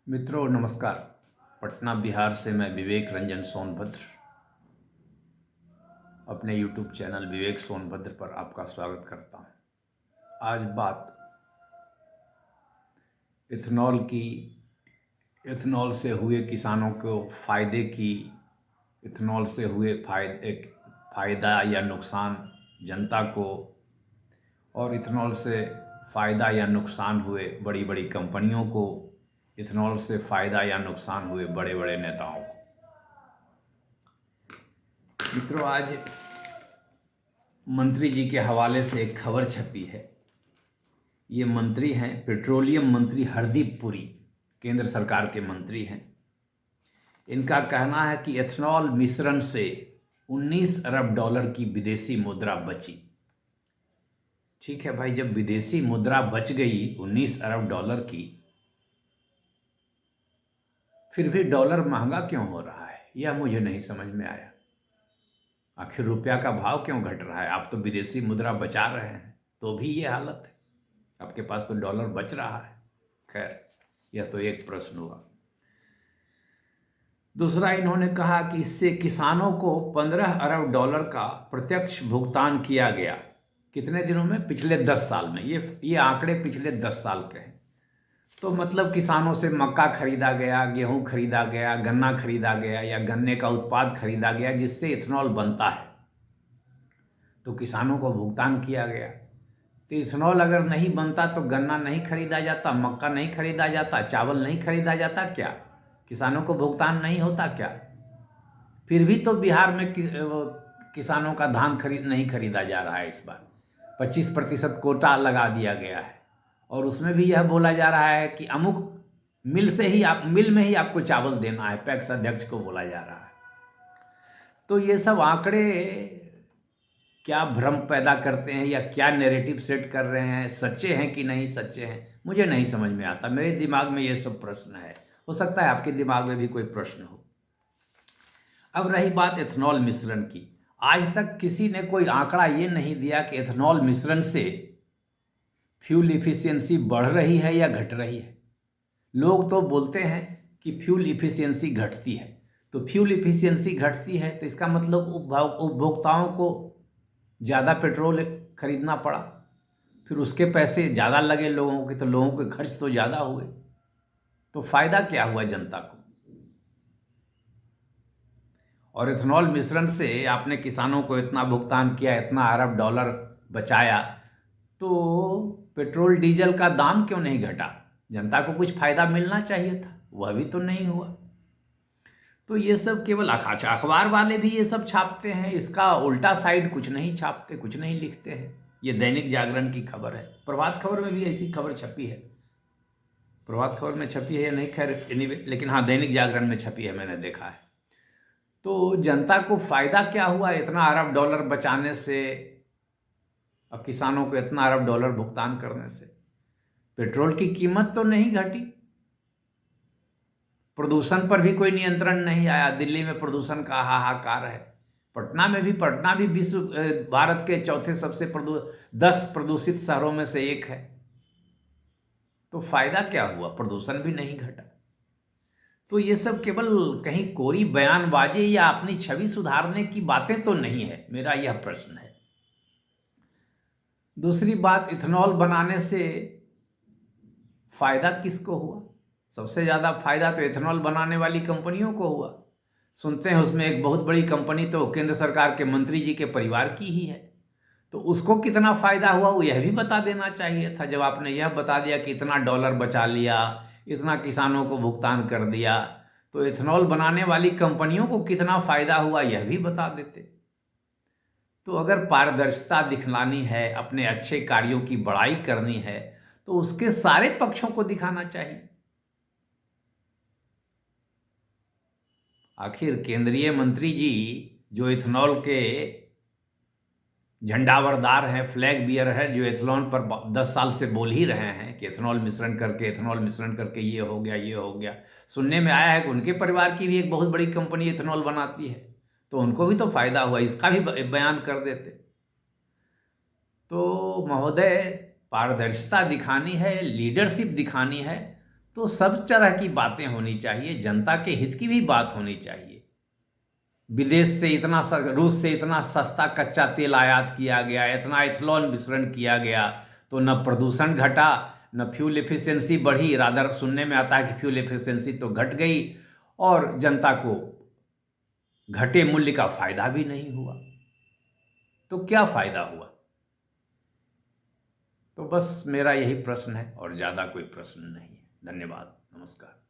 मित्रों नमस्कार। पटना बिहार से मैं विवेक रंजन सोनभद्र अपने YouTube चैनल विवेक सोनभद्र पर आपका स्वागत करता हूं। आज बात इथेनॉल की, इथेनॉल से हुए किसानों को फायदे की, इथेनॉल से हुए फायदा या नुकसान जनता को, और इथेनॉल से फ़ायदा या नुकसान हुए बड़ी बड़ी कंपनियों को, इथेनॉल से फ़ायदा या नुकसान हुए बड़े बड़े नेताओं को। मित्रों, आज मंत्री जी के हवाले से एक खबर छपी है। ये मंत्री हैं, पेट्रोलियम मंत्री हरदीप पुरी, केंद्र सरकार के मंत्री हैं। इनका कहना है कि एथेनॉल मिश्रण से 19 अरब डॉलर की विदेशी मुद्रा बची। ठीक है भाई, जब विदेशी मुद्रा बच गई 19 अरब डॉलर की, फिर भी डॉलर महंगा क्यों हो रहा है, यह मुझे नहीं समझ में आया। आखिर रुपया का भाव क्यों घट रहा है? आप तो विदेशी मुद्रा बचा रहे हैं तो भी ये हालत है। आपके पास तो डॉलर बच रहा है। खैर, यह तो एक प्रश्न हुआ। दूसरा, इन्होंने कहा कि इससे किसानों को 15 अरब डॉलर का प्रत्यक्ष भुगतान किया गया। कितने दिनों में? पिछले 10 साल में। ये आंकड़े पिछले 10 साल के हैं। तो मतलब किसानों से मक्का खरीदा गया, गेहूं खरीदा गया, गन्ना खरीदा गया या गन्ने का उत्पाद खरीदा गया जिससे इथेनॉल बनता है, तो किसानों को भुगतान किया गया। तो इथेनॉल अगर नहीं बनता तो गन्ना नहीं खरीदा जाता, मक्का नहीं खरीदा जाता, चावल नहीं खरीदा जाता क्या? किसानों को भुगतान नहीं होता क्या? फिर भी तो बिहार में किसानों का धान नहीं खरीदा जा रहा है। इस बार 25% कोटा लगा दिया गया है और उसमें भी यह बोला जा रहा है कि अमुक मिल में ही आपको चावल देना है, पैक्स अध्यक्ष को बोला जा रहा है। तो ये सब आंकड़े क्या भ्रम पैदा करते हैं या क्या नैरेटिव सेट कर रहे हैं, सच्चे हैं कि नहीं सच्चे हैं, मुझे नहीं समझ में आता। मेरे दिमाग में ये सब प्रश्न है। हो सकता है आपके दिमाग में भी कोई प्रश्न हो। अब रही बात एथेनॉल मिश्रण की, आज तक किसी ने कोई आंकड़ा ये नहीं दिया कि एथेनॉल मिश्रण से फ्यूल इफिशियंसी बढ़ रही है या घट रही है। लोग तो बोलते हैं कि फ्यूल इफिशियंसी घटती है। तो फ्यूल इफिशियंसी घटती है तो इसका मतलब उपभोक्ताओं को ज़्यादा पेट्रोल खरीदना पड़ा, फिर उसके पैसे ज़्यादा लगे लोगों के, तो लोगों के खर्च तो ज़्यादा हुए। तो फायदा क्या हुआ जनता को? और इथेनॉल मिश्रण से आपने किसानों को इतना भुगतान किया, इतना अरब डॉलर बचाया, तो पेट्रोल डीजल का दाम क्यों नहीं घटा? जनता को कुछ फायदा मिलना चाहिए था, वह भी तो नहीं हुआ। तो ये सब केवल अखबार वाले भी ये सब छापते हैं, इसका उल्टा साइड कुछ नहीं छापते, कुछ नहीं लिखते हैं। ये दैनिक जागरण की खबर है। प्रभात खबर में भी ऐसी खबर छपी है। प्रभात खबर में छपी है या नहीं, खैर एनीवे, लेकिन हाँ, दैनिक जागरण में छपी है, मैंने देखा है। तो जनता को फायदा क्या हुआ इतना अरब डॉलर बचाने से, अब किसानों को इतना अरब डॉलर भुगतान करने से? पेट्रोल की कीमत तो नहीं घटी, प्रदूषण पर भी कोई नियंत्रण नहीं आया। दिल्ली में प्रदूषण का हाहाकार है। पटना भी विश्व भारत के चौथे सबसे 10 प्रदूषित शहरों में से एक है। तो फायदा क्या हुआ? प्रदूषण भी नहीं घटा। तो ये सब केवल कहीं कोरी बयानबाजी या अपनी छवि सुधारने की बातें तो नहीं है, मेरा यह प्रश्न है। दूसरी बात, इथेनॉल बनाने से फायदा किसको हुआ? सबसे ज़्यादा फायदा तो इथेनॉल बनाने वाली कंपनियों को हुआ। सुनते हैं उसमें एक बहुत बड़ी कंपनी तो केंद्र सरकार के मंत्री जी के परिवार की ही है। तो उसको कितना फायदा हुआ वो यह भी बता देना चाहिए था। जब आपने यह बता दिया कि इतना डॉलर बचा लिया, इतना किसानों को भुगतान कर दिया, तो इथेनॉल बनाने वाली कंपनियों को कितना फायदा हुआ यह भी बता देते। तो अगर पारदर्शिता दिखलानी है, अपने अच्छे कार्यों की बड़ाई करनी है, तो उसके सारे पक्षों को दिखाना चाहिए। आखिर केंद्रीय मंत्री जी जो इथेनॉल के झंडावरदार हैं, फ्लैग बियर है, जो इथेनॉल पर 10 साल से बोल ही रहे हैं कि इथेनॉल मिश्रण करके ये हो गया, ये हो गया। सुनने में आया है कि उनके परिवार की भी एक बहुत बड़ी कंपनी इथेनॉल बनाती है, तो उनको भी तो फायदा हुआ, इसका भी बयान कर देते। तो महोदय, पारदर्शिता दिखानी है, लीडरशिप दिखानी है, तो सब तरह की बातें होनी चाहिए, जनता के हित की भी बात होनी चाहिए। विदेश से इतना रूस से इतना सस्ता कच्चा तेल आयात किया गया, इतना इथेनॉल मिश्रण किया गया, तो न प्रदूषण घटा, न फ्यूल एफिशिएंसी बढ़ी, रादर सुनने में आता है कि फ्यूल एफिशिएंसी तो घट गई, और जनता को घटे मूल्य का फायदा भी नहीं हुआ। तो क्या फायदा हुआ? तो बस मेरा यही प्रश्न है और ज़्यादा कोई प्रश्न नहीं है। धन्यवाद, नमस्कार।